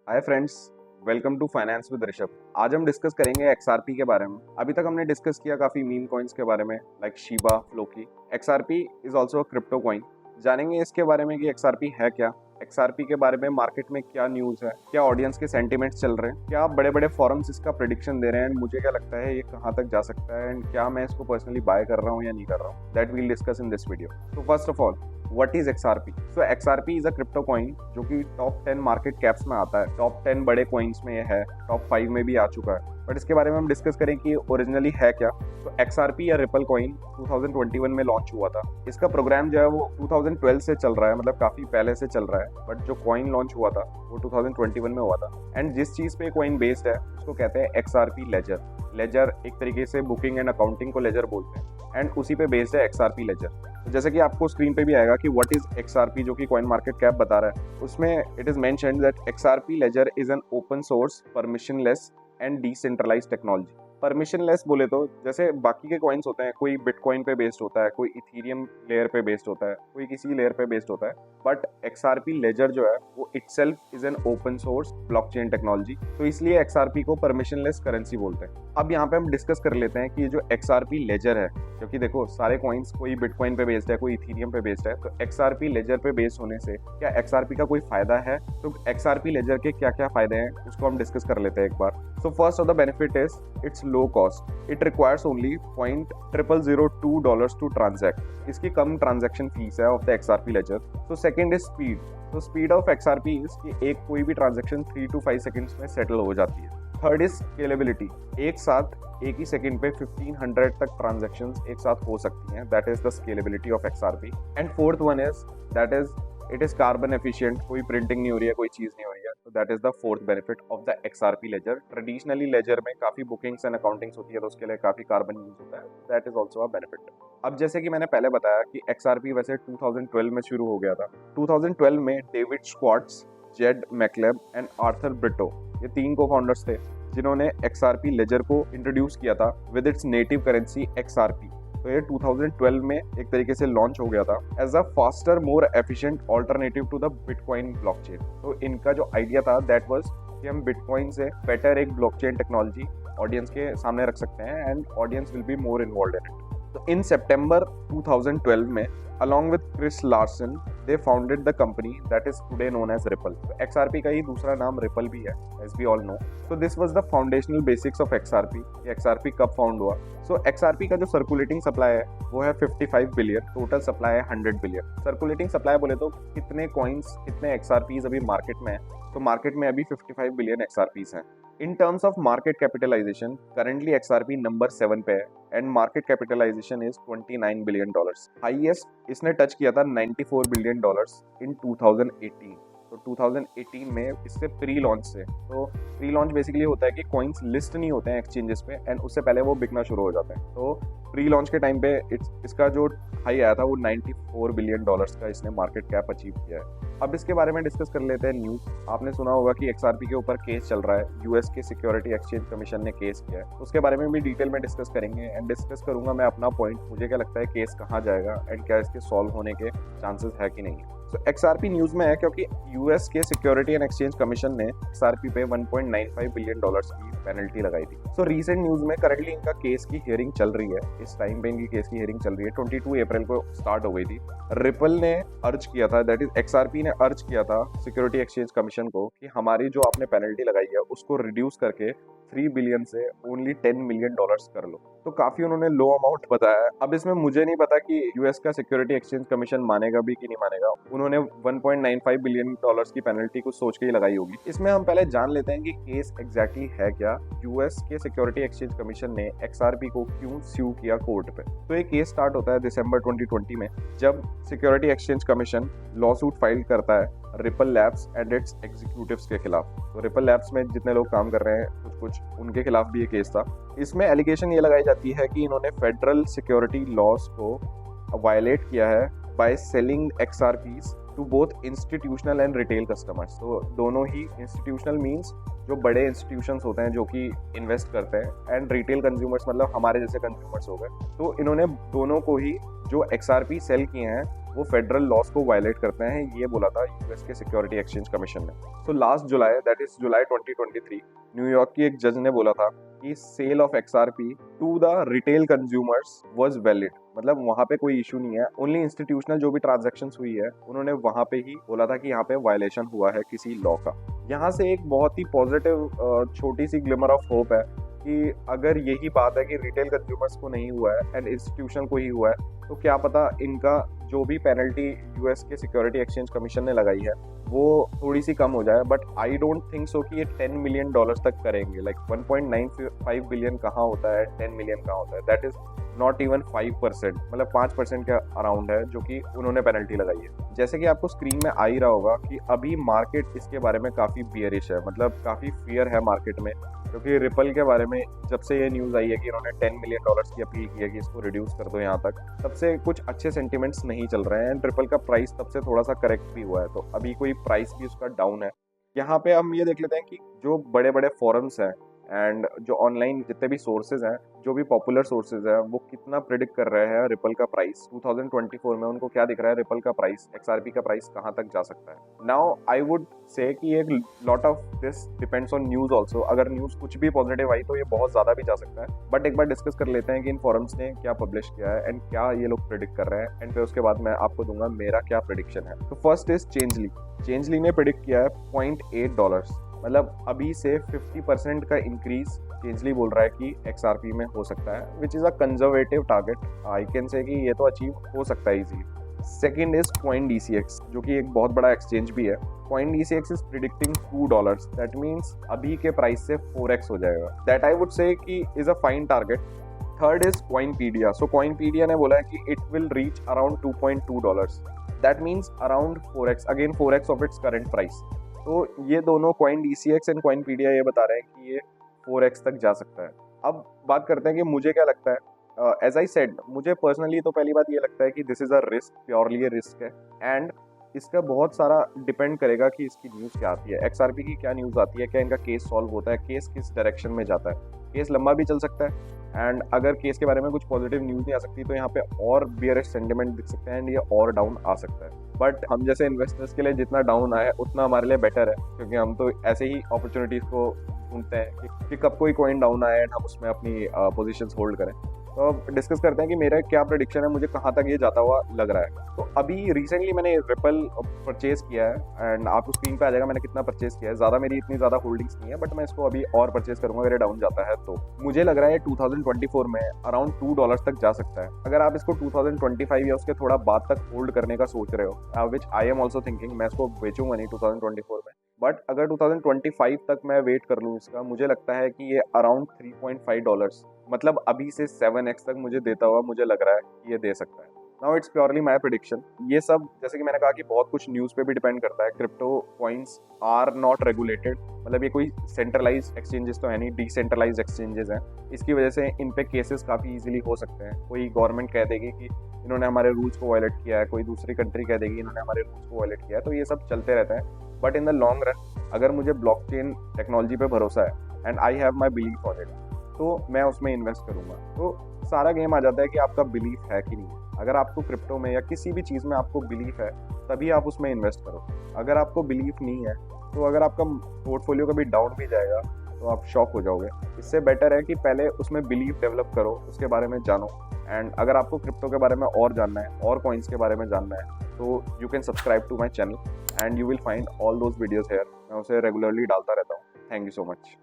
Hi friends, welcome to finance with Rishabh. आज हम discuss करेंगे एक्सआरपी के बारे में। अभी तक हमने डिस्कस किया काफी मीम कॉइन्स के बारे में, like Shiba, Floki. XRP is also a crypto coin. जानेंगे इसके बारे में कि एक्सआरपी है क्या, एक्सआरपी के बारे में मार्केट में क्या न्यूज़ है, क्या ऑडियंस के सेंटिमेंट्स चल रहे हैं, क्या बड़े बड़े फॉरम्स इसका प्रेडिक्शन दे रहे हैं, एंड मुझे क्या लगता है ये कहाँ तक जा सकता है, एंड क्या मैं इसको पर्सनली बाय कर रहा हूँ या नहीं कर रहा हूँ। That we'll discuss in this video. तो first of all, what is XRP? So XRP is a crypto coin जो कि टॉप 10 मार्केट कैप्स में आता है। टॉप 10 बड़े कॉइन्स में ये है, टॉप 5 में भी आ चुका है। बट इसके बारे में हम डिस्कस करें कि ओरिजिनली है क्या। तो एक्सआरपी या रिपल कॉइन 2021 में लॉन्च हुआ था। इसका प्रोग्राम जो है वो 2012 से चल रहा है, मतलब काफी पहले से चल रहा है। बट जो कॉइन लॉन्च हुआ था वो 2021 में हुआ था। एंड जिस चीज पे कॉइन बेस्ड है उसको कहते हैं एक्सआरपी लेजर। लेजर एक तरीके से बुकिंग एंड अकाउंटिंग को लेजर बोलते हैं, एंड उसी पे बेस्ड है एक्सआरपी लेजर। तो जैसे कि आपको स्क्रीन पे भी आएगा कि व्हाट इज एक्सआरपी, जो कि कॉइन मार्केट कैप बता रहा है। उसमें it is mentioned that XRP ledger is an open source, permissionless and decentralised technology. Permissionless बोले तो जैसे बाकी के कॉइन्स होते हैं, कोई बिटकॉइन पे बेस्ड होता है, कोई इथेरियम लेयर पे बेस्ड होता है, कोई किसी लेयर पे बेस्ड होता है। बट एक्सआरपी लेजर जो है वो itself is an open source blockchain technology. तो इसलिए एक्सआरपी को परमिशनलेस करेंसी बोलते हैं। अब यहाँ पे हम डिस्कस कर लेते हैं कि ये जो एक्सआरपी लेजर है, क्योंकि देखो सारे कॉइन्स कोई बिटकॉइन पे बेस्ड है, कोई इथेरियम पे बेस्ड है, तो एक्सआरपी लेजर पे बेस्ड होने से क्या एक्सआरपी का कोई फायदा है? तो एक्सआरपी लेजर के क्या क्या फायदे हैं उसको हम डिस्कस कर लेते हैं एक बार। So first of the benefit is it's low cost. It requires only $0.0002 to transact. इसकी कम ट्रांजैक्शन फीस है ऑफ द एक्सआरपी लेजर। तो सेकंड इज स्पीड। तो स्पीड ऑफ एक्सआरपी इज कि एक कोई भी ट्रांजैक्शन 3 to 5 सेकंड्स में सेटल हो जाती है। Third is scalability. एक साथ एक ही सेकंड पे 1500 तक ट्रांजैक्शंस एक साथ हो सकती हैं। That is the scalability of XRP. And fourth one is that is it is carbon efficient. कोई प्रिंटिंग नहीं हो रही है, कोई चीज नहीं हो रही है। तो that is the fourth benefit of the XRP ledger. Traditionally ledger में काफी बुकिंग्स एंड अकाउंटिंग्स होती है, तो उसके लिए काफी कार्बन यूज होता है। That is also a benefit. अब जैसे कि मैंने पहले बताया कि एक्सआरपी वैसे 2012 में शुरू हो गया था। 2012 में David Schwartz, Jed McCaleb and Arthur Britto, ये 3 को फाउंडर्स थे जिन्होंने एक्सआरपी लेजर को इंट्रोड्यूस किया था with its native currency XRP. तो ये 2012 में एक तरीके से लॉन्च हो गया था as a faster, more efficient alternative to the Bitcoin blockchain. तो इनका जो आइडिया था दैट वाज कि हम बिटकॉइन से बेटर एक ब्लॉकचेन टेक्नोलॉजी ऑडियंस के सामने रख सकते हैं, and audience will be more involved in it. तो इन सितंबर 2012 में along with Chris Larsen they founded the company that is today known as Ripple। तो XRP का ही दूसरा नाम Ripple भी है, as we all know। So this was the foundational basics of XRP। ये XRP कब फाउंड हुआ? So XRP का जो सर्कुलेटिंग सप्लाई है वो है 55 बिलियन, टोटल सप्लाई है 100 बिलियन। सर्कुलेटिंग सप्लाई बोले तो कितने कॉइन्स, कितने XRPs अभी मार्केट में है? तो मार्केट में अभी 55 बिलियन XRPs हैं। In terms of market capitalisation currently XRP number 7 पे है, and market capitalisation is $29 billion. Highest इसने टच किया था $94 बिलियन इन 2018। तो 2018 में इससे प्री लॉन्च से, तो प्री लॉन्च बेसिकली होता है कि कॉइन्स लिस्ट नहीं होते हैं एक्सचेंजेस पे, एंड उससे पहले वो बिकना शुरू हो जाते हैं। तो प्री लॉन्च के टाइम पे इसका जो हाई आया था वो $94 बिलियन का इसने मार्केट कैप अचीव किया है। अब इसके बारे में डिस्कस कर लेते हैं न्यूज़। आपने सुना होगा कि एक्सआरपी के ऊपर केस चल रहा है, यूएस के सिक्योरिटी एक्सचेंज कमीशन ने केस किया है। उसके बारे में भी डिटेल में डिस्कस करेंगे, एंड डिस्कस करूंगा मैं अपना पॉइंट, मुझे क्या लगता है केस कहाँ जाएगा एंड क्या इसके सॉल्व होने के चांसेस है कि नहीं। तो एक्सआरपी न्यूज में है क्योंकि यूएस के सिक्योरिटी एंड एक्सचेंज कमीशन ने एक्सआरपी पे $1.95 बिलियन की पेनल्टी लगाई थी। सो रीसेंट न्यूज में करंटली इनका केस की हियरिंग चल रही है। इस टाइम पे इनकी केस की हियरिंग चल रही है। 22 अप्रैल को स्टार्ट हो गई थी। रिपल ने अर्ज किया था, दैट इज एक्सआरपी ने अर्ज किया था सिक्योरिटी एक्सचेंज कमीशन को कि हमारी जो आपने पेनल्टी लगाई है उसको रिड्यूस करके 3 बिलियन से ओनली $10 मिलियन कर लो। तो काफी उन्होंने लो अमाउंट बताया है। अब इसमें मुझे नहीं पता कि यूएस का सिक्योरिटी एक्सचेंज कमीशन मानेगा भी कि नहीं मानेगा। उन्होंने $1.95 बिलियन की पेनल्टी कुछ सोच के ही लगाई होगी। इसमें हम पहले जान लेते हैं कि केस एग्जैक्टली है क्या। यूएस के सिक्योरिटी एक्सचेंज कमीशन ने एक्सआरपी को क्यों स्यू किया कोर्ट पे? तो ये केस स्टार्ट होता है दिसंबर 2020 में, जब security exchange commission law suit file करता है ripple labs and it's executives के खिलाफ। तो रिपल लैब्स में जितने लोग काम कर रहे हैं कुछ उनके खिलाफ भी ये केस था। इसमें एलिगेशन ये लगाई जाती है कि इन्होंने फेडरल सिक्योरिटी लॉज को वायलेट किया है by selling XRPs to both institutional and retail customers. तो दोनों ही, इंस्टीट्यूशनल मीन्स जो बड़े इंस्टीट्यूशंस होते हैं जो कि इन्वेस्ट करते हैं, एंड रिटेल कंज्यूमर्स मतलब हमारे जैसे कंज्यूमर्स हो गए। तो इन्होंने दोनों को ही जो XRP सेल किए हैं वो फेडरल लॉस को वायलेट करते हैं, ये बोला था यूएस के सिक्योरिटी एक्सचेंज कमीशन ने। तो last July, that is July 2023, New York की एक जज ने बोला था कि sale of XRP to the retail consumers was valid, मतलब वहां पे कोई इशू नहीं है। ओनली इंस्टीट्यूशनल जो भी ट्रांजैक्शंस हुई है उन्होंने वहां पे ही बोला था कि यहाँ पे वायलेशन हुआ है किसी लॉ का। यहाँ से एक बहुत ही पॉजिटिव छोटी सी ग्लिमर ऑफ होप है कि अगर यही बात है कि रिटेल कंज्यूमर्स को नहीं हुआ है एंड इंस्टीट्यूशन को ही हुआ है, तो क्या पता इनका जो भी पेनल्टी यूएस के सिक्योरिटी एक्सचेंज कमीशन ने लगाई है वो थोड़ी सी कम हो जाए। But I don't think so कि ये $10 मिलियन तक करेंगे। लाइक 1.95 बिलियन कहाँ होता है, 10 मिलियन कहाँ होता है, दैट इज नॉट इवन 5%, मतलब 5% के अराउंड है जो कि उन्होंने पेनल्टी लगाई है। जैसे कि आपको स्क्रीन में आ ही रहा होगा कि अभी मार्केट इसके बारे में काफ़ी बियरिश है, मतलब काफ़ी फियर है मार्केट में, क्योंकि रिपल के बारे में जब से ये न्यूज़ आई है कि इन्होंने $10 मिलियन की अपील की है कि इसको रिड्यूस कर दो यहाँ तक, तब से कुछ अच्छे सेंटिमेंट्स नहीं चल रहे हैं एंड रिपल का प्राइस तब से थोड़ा सा करेक्ट भी हुआ है। तो अभी कोई प्राइस भी उसका डाउन है। यहाँ पे हम ये देख लेते हैं कि जो बड़े बड़े फोरम्स हैं एंड जो ऑनलाइन जितने भी सोर्सेज हैं, जो भी पॉपुलर सोर्सेज हैं, वो कितना प्रिडिक्ट कर रहे हैं रिपल का प्राइस 2024 में। उनको क्या दिख रहा है, रिपल का प्राइस, XRP का प्राइस कहाँ तक जा सकता है। नाउ आई वुड से कि एक lot of this depends on news also. अगर न्यूज़ कुछ भी पॉजिटिव आई तो ये बहुत ज़्यादा भी जा सकता है। बट एक बार डिस्कस कर लेते हैं कि इन फोरम्स ने क्या पब्लिश किया है एंड क्या ये लोग प्रिडिक्ट कर रहे हैं, एंड फिर उसके बाद मैं आपको दूंगा मेरा क्या प्रिडिक्शन है। तो फर्स्ट इज चेंजली। चेंजली ने प्रिडिक्ट किया है $0.8, मतलब अभी से 50% का इंक्रीज चेंजली बोल रहा है कि XRP में हो सकता है, which is a conservative target. I can say कि ये तो अचीव हो सकता है इजीली। सेकेंड इज CoinDCX, जो कि एक बहुत बड़ा एक्सचेंज भी है। CoinDCX is predicting $2, that means अभी के प्राइस से 4x हो जाएगा। दैट आई वुड से कि is a fine target. Third is Coinpedia। So Coinpedia ने बोला है कि it will reach around $2.2, that means around 4x, again 4x of its current price. तो ये दोनों CoinDCX एंड Coinpedia ये बता रहे हैं कि ये 4x तक जा सकता है। अब बात करते हैं कि मुझे क्या लगता है। एज आई सेड, मुझे पर्सनली तो पहली बात ये लगता है कि this is a risk, purely ये रिस्क है, एंड इसका बहुत सारा डिपेंड करेगा कि इसकी न्यूज़ क्या आती है, XRP की क्या न्यूज़ आती है, क्या इनका केस सॉल्व होता है, केस किस डायरेक्शन में जाता है। केस लंबा भी चल सकता है, एंड अगर केस के बारे में कुछ पॉजिटिव न्यूज़ नहीं आ सकती तो यहाँ पे और बियरिश सेंटिमेंट दिख सकते हैं एंड ये और डाउन आ सकता है। बट हम जैसे इन्वेस्टर्स के लिए जितना डाउन आए उतना हमारे लिए बेटर है, क्योंकि हम तो ऐसे ही अपॉर्चुनिटीज़ को ढूंढते हैं कि कब कोई कॉइन डाउन आए एंड हम उसमें अपनी पोजीशंस होल्ड करें। तो अब डिस्कस करते हैं कि मेरा क्या प्रेडिक्शन है, मुझे कहाँ तक ये जाता हुआ लग रहा है। तो अभी रिसेंटली मैंने रिपल परचेज किया है एंड आपको स्क्रीन पे आ जाएगा मैंने कितना परचेज किया है। ज़्यादा मेरी इतनी ज़्यादा होल्डिंग्स नहीं है, बट मैं इसको अभी और परचेज करूँगा अगर ये डाउन जाता है तो। मुझे लग रहा है 2024 में अराउंड $2 तक जा सकता है। अगर आप इसको 2025 या उसके थोड़ा बाद तक होल्ड करने का सोच रहे हो, विच आई एम ऑल्सो थिंकिंग, मैं इसको बेचूंगा नहीं 2024 में, बट अगर 2025 तक मैं वेट कर लूँ इसका, मुझे लगता है कि ये अराउंड $3.5, मतलब अभी से 7x तक मुझे देता हुआ मुझे लग रहा है कि ये दे सकता है। Now it's purely my prediction. ये सब जैसे कि मैंने कहा कि बहुत कुछ न्यूज़ पे भी डिपेंड करता है। Crypto coins are not regulated, मतलब ये कोई सेंट्रलाइज एक्सचेंजेस तो है नहीं, डिसेंट्रलाइज एक्सचेंजेस हैं। इसकी वजह से इन पे केसेस काफ़ी इजीली हो सकते हैं। कोई गवर्नमेंट कह देगी कि इन्होंने हमारे रूल्स को वायलेट किया है, कोई दूसरी कंट्री कह देगी इन्होंने हमारे रूल्स को वायलेट किया है, तो ये सब चलते रहते हैं। But in the long run अगर मुझे ब्लॉकचेन टेक्नोलॉजी पे भरोसा है and I have my belief on it, तो मैं उसमें इन्वेस्ट करूँगा। तो सारा गेम आ जाता है कि आपका बिलीफ है कि नहीं। अगर आपको क्रिप्टो में या किसी भी चीज़ में आपको बिलीफ है तभी आप उसमें इन्वेस्ट करो। अगर आपको बिलीफ नहीं है तो अगर आपका पोर्टफोलियो कभी डाउन भी जाएगा तो आप शॉक हो जाओगे। इससे बेटर है कि पहले उसमें बिलीफ डेवलप करो, उसके बारे में जानो। एंड अगर आपको क्रिप्टो के बारे में और जानना है और कॉइन्स के बारे में जानना है तो you can subscribe to my channel and you will find all those videos here. मैं उसे रेगुलरली डालता रहता हूँ। Thank you so much.